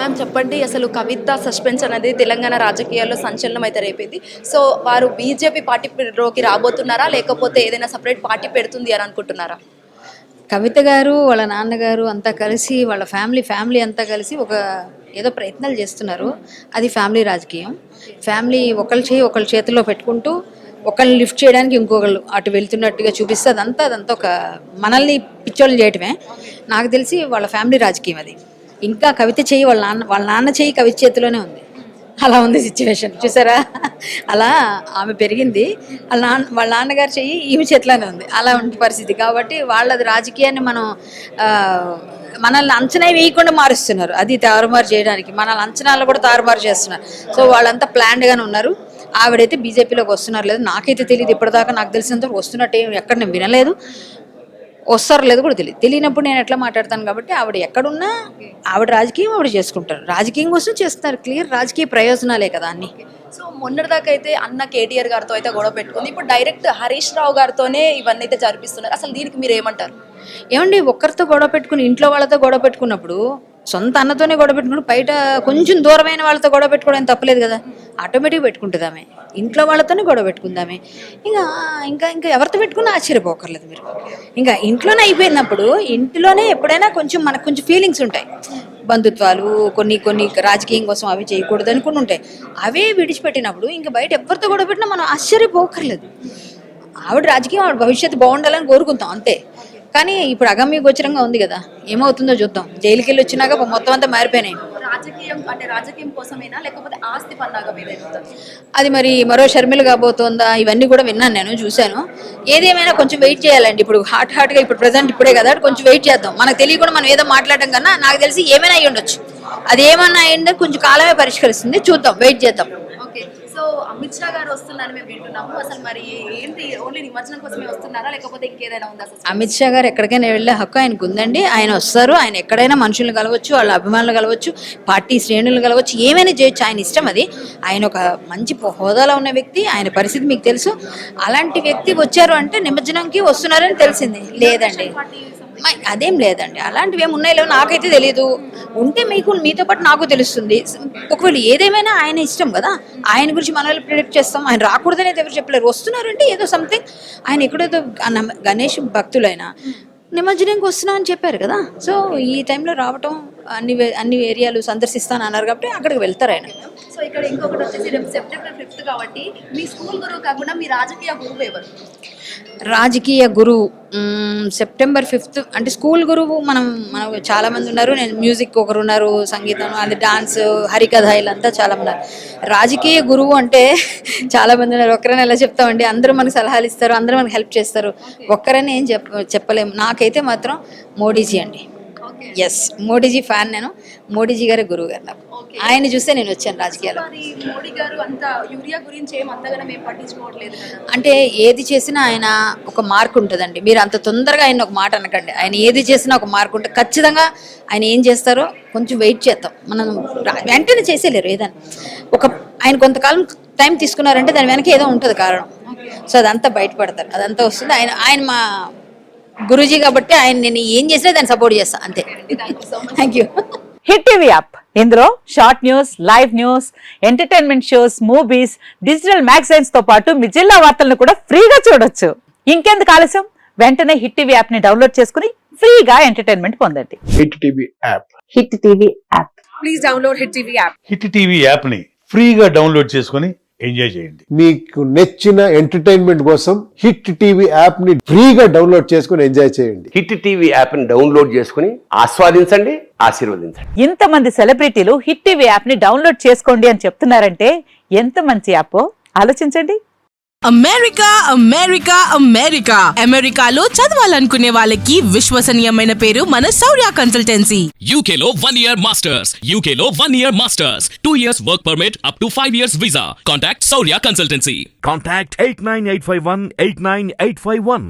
Ma'am చెప్పండి, అసలు కవిత suspense అనేది తెలంగాణ రాజకీయాల్లో సంచలనం అయితే రేపింది. సో వారు బీజేపీ పార్టీలోకి రాబోతున్నారా, లేకపోతే ఏదైనా సపరేట్ పార్టీ పెడుతుంది అని అనుకుంటున్నారా? కవిత గారు వాళ్ళ నాన్నగారు అంతా కలిసి వాళ్ళ ఫ్యామిలీ అంతా కలిసి ఒక ఏదో ప్రయత్నాలు చేస్తున్నారు. అది ఫ్యామిలీ రాజకీయం. ఫ్యామిలీ ఒకళ్ళ చేతిలో పెట్టుకుంటూ ఒకళ్ళని లిఫ్ట్ చేయడానికి ఇంకొకళ్ళు అటు వెళ్తున్నట్టుగా చూపిస్తే అదంతా ఒక మనల్ని పిచ్చోళ్ళు చేయటమే. నాకు తెలిసి వాళ్ళ ఫ్యామిలీ రాజకీయం అది. ఇంకా కవిత చెయ్యి వాళ్ళ నాన్న చెయ్యి కవిత చేతిలోనే ఉంది. అలా ఉంది సిచ్యువేషన్, చూసారా? అలా ఆమె పెరిగింది, వాళ్ళ నాన్నగారు చెయ్యి ఈమె చేతిలోనే ఉంది. అలా ఉండే పరిస్థితి కాబట్టి వాళ్ళది రాజకీయాన్ని మనల్ని అంచనా వేయకుండా మారుస్తున్నారు. అది తారుమారు చేయడానికి మనల్ని అంచనాలు కూడా తారుమారు చేస్తున్నారు. సో వాళ్ళంతా ప్లాన్డ్గానే ఉన్నారు. ఆవిడైతే బీజేపీలోకి వస్తున్నారు లేదు నాకైతే తెలియదు. ఇప్పటిదాకా నాకు తెలిసినంత వస్తున్నట్టు ఎక్కడ నేను వినలేదు. వస్తారు లేదు కూడా తెలియనప్పుడు నేను ఎట్లా మాట్లాడతాను. కాబట్టి ఆవిడ ఎక్కడున్నా ఆవిడ రాజకీయం ఆవిడ చేసుకుంటారు. రాజకీయం కోసం చేస్తున్నారు. క్లియర్ రాజకీయ ప్రయోజనాలే కదా అన్ని. సో మొన్నటిదాకా అయితే అన్న కేటీఆర్ గారితో అయితే గొడవ పెట్టుకుంది. ఇప్పుడు డైరెక్ట్ హరీష్ రావు గారితోనే ఇవన్నీ అయితే జరిపిస్తున్నారు. అసలు దీనికి మీరు ఏమంటారు? ఏమండి, ఒక్కరితో గొడవ పెట్టుకుని ఇంట్లో వాళ్ళతో గొడవ పెట్టుకున్నప్పుడు, సొంత అన్నతోనే గొడవ పెట్టుకుని బయట కొంచెం దూరమైన వాళ్ళతో గొడవ పెట్టుకోవడం తప్పలేదు కదా. ఆటోమేటిక్గా పెట్టుకుంటుంది ఆమె. ఇంట్లో వాళ్ళతోనే గొడవ పెట్టుకుందామే. ఇంకా ఎవరితో పెట్టుకున్నా ఆశ్చర్యపోకర్లేదు మీరు. ఇంకా ఇంట్లోనే అయిపోయినప్పుడు ఇంట్లోనే ఎప్పుడైనా మనకు కొంచెం ఫీలింగ్స్ ఉంటాయి. బంధుత్వాలు కొన్ని రాజకీయం కోసం అవి చేయకూడదు అని కొన్ని ఉంటాయి. అవే విడిచిపెట్టినప్పుడు ఇంకా బయట ఎవరితో గొడవ పెట్టినా మనం ఆశ్చర్యపోకర్లేదు. ఆవిడ రాజకీయం ఆవిడ భవిష్యత్తు బాగుండాలని కోరుకుంటాం అంతే. కానీ ఇప్పుడు అగమ్య గోచరంగా ఉంది కదా, ఏమవుతుందో చూద్దాం. జైలుకి వెళ్ళి వచ్చినాక మొత్తం అంతా మారిపోయినాయి. రాజకీయం కోసమేనా, లేకపోతే ఆస్తి పన్నాగం ఏదైనా? అది మరి మరో షర్మిల కాబోతోందా, ఇవన్నీ కూడా విన్నాను, నేను చూశాను. ఏదేమైనా కొంచెం వెయిట్ చేయాలండి. ఇప్పుడు హాట్గా ఇప్పుడు ప్రజెంట్ ఇప్పుడే కదా, కొంచెం వెయిట్ చేద్దాం. మనకు తెలియకుండా మనం ఏదో మాట్లాడటం కన్నా నాకు తెలిసి ఏమైనా అయ్యి ఉండొచ్చు. అది ఏమన్నా అయ్యిందో కొంచెం కాలమే పరిష్కరిస్తుంది. చూద్దాం, వెయిట్ చేద్దాం. ఓకే. సో అమిత్ షా గారు వస్తున్నారని మేము వింటున్నాము. అసలు మరి ఏంటి, ఓన్లీ నిమజ్జనం కోసమే వస్తున్నారా, లేకపోతే ఇంకేదైనా ఉందా? అమిత్ షా గారు ఎక్కడికైనా వెళ్ళే హక్కు ఆయనకు ఉందండి. ఆయన వస్తారు. ఆయన ఎక్కడైనా మనుషులను కలవచ్చు, వాళ్ళ అభిమానులు కలవచ్చు, పార్టీ శ్రేణులు కలవచ్చు, ఏమైనా చేయొచ్చు. ఆయన ఇష్టం అది. ఆయన ఒక మంచి హోదాలో ఉన్న వ్యక్తి. ఆయన పరిస్థితి మీకు తెలుసు. అలాంటి వ్యక్తి వచ్చారు అంటే నిమజ్జనంకి వస్తున్నారని తెలిసింది. లేదండి, అదేం లేదండి. అలాంటివి ఏమి ఉన్నాయో నాకైతే తెలియదు. ఉంటే మీతో పాటు నాకు తెలుస్తుంది. ఒకవేళ ఏదేమైనా ఆయన ఇష్టం కదా. ఆయన గురించి మన వాళ్ళు ప్రిడిక్ట్ చేస్తాం. ఆయన రాకూడదని అయితే ఎవరు చెప్పలేరు. వస్తున్నారంటే ఏదో సంథింగ్. ఆయన ఎక్కడేదో గణేష్ భక్తులైనా నిమజ్జనంకి వస్తున్నా అని చెప్పారు కదా. సో ఈ టైంలో రావటం, అన్ని ఏరియాలు సందర్శిస్తాను అన్నారు కాబట్టి అక్కడికి వెళ్తారు ఆయన. సో ఇక్కడ ఇంకొకటి వచ్చేసి రేపు సెప్టెంబర్ 5 కాబట్టి మీ స్కూల్ గురువు కాకుండా మీ రాజకీయ గురువు ఎవరు? రాజకీయ గురువు సెప్టెంబర్ 5 అంటే స్కూల్ గురువు మనకు చాలా మంది ఉన్నారు. నేను మ్యూజిక్ ఒకరు ఉన్నారు, సంగీతం, అది డాన్స్, హరికథ, ఇలాంతా చాలా మంది ఉన్నారు. రాజకీయ గురువు అంటే చాలా మంది ఉన్నారు. ఒక్కరని ఎలా చెప్తామండి? అందరూ మనకు సలహాలు ఇస్తారు, అందరూ మనకు హెల్ప్ చేస్తారు. ఒక్కరని ఏం చెప్పలేము. నాకైతే మాత్రం మోడీజీ అండి. ఎస్, మోడీజీ ఫ్యాన్ నేను. మోడీజీ గారే గురువు గారు నాకు. ఆయన చూస్తే నేను వచ్చాను రాజకీయాల్లో. మోడీ గారు అంత యూరియా గురించి ఏమంతగానో మేము పట్టించుకోవట్లేదు. అంటే ఏది చేసినా ఆయన ఒక మార్క్ ఉంటుందండి. మీరు అంత తొందరగా ఆయన ఒక మాట అనకండి. ఆయన ఏది చేసినా ఒక మార్క్ ఉంటుంది. ఖచ్చితంగా ఆయన ఏం చేస్తారో కొంచెం వెయిట్ చేద్దాం. మనం వెంటనే చేసేలేరు ఏదైనా. ఆయన కొంతకాలం టైం తీసుకున్నారంటే దాని వెనక ఏదో ఉంటుంది కారణం. సో అదంతా బయటపడతారు, అదంతా వస్తుంది. ఆయన మా గురూజీ కాబట్టి ఆయన నేను ఏం చేసినా దాన్ని సపోర్ట్ చేస్తా అంతే. Thank you. Hit TV app, ఇందులో short news, live news, entertainment shows, movies, digital magazines తో పాటు మీ జిల్లా వార్తలను కూడా ఫ్రీగా చూడొచ్చు. ఇంకెందుకు ఆలస్యం? వెంటనే హిట్ టీవీ యాప్ ని డౌన్లోడ్ చేసుకుని ఫ్రీగా ఎంటర్టైన్మెంట్ పొందండి. Hit TV app. Hit TV app. Please download hit TV app. Hit TV app ని ఫ్రీగా డౌన్లోడ్ చేసుకుని ఎంజాయ్ చేయండి. మీకు నచ్చిన ఎంటర్టైన్మెంట్ కోసం హిట్ టీవీ యాప్ ని ఫ్రీగా డౌన్లోడ్ చేసుకుని ఎంజాయ్ చేయండి. హిట్ టీవీ యాప్ ని డౌన్లోడ్ చేసుకుని ఆస్వాదించండి, ఆశీర్వదించండి. ఇంతమంది సెలబ్రిటీలు హిట్ టీవీ యాప్ ని డౌన్లోడ్ చేసుకోండి అని చెప్తున్నారంటే ఎంత మంచి యాప్ ఆలోచించండి. అమెరికా అమెరికాలో చదవాలనుకునే వాళ్ళకి విశ్వసనీయమైన పేరు మన శౌర్య కన్సల్టెన్సీ. UK లో 1 year masters, UK లో 1 year masters, 2 years work permit up to 5 years visa. Contact Saurya Consultancy. Contact 89851 89851.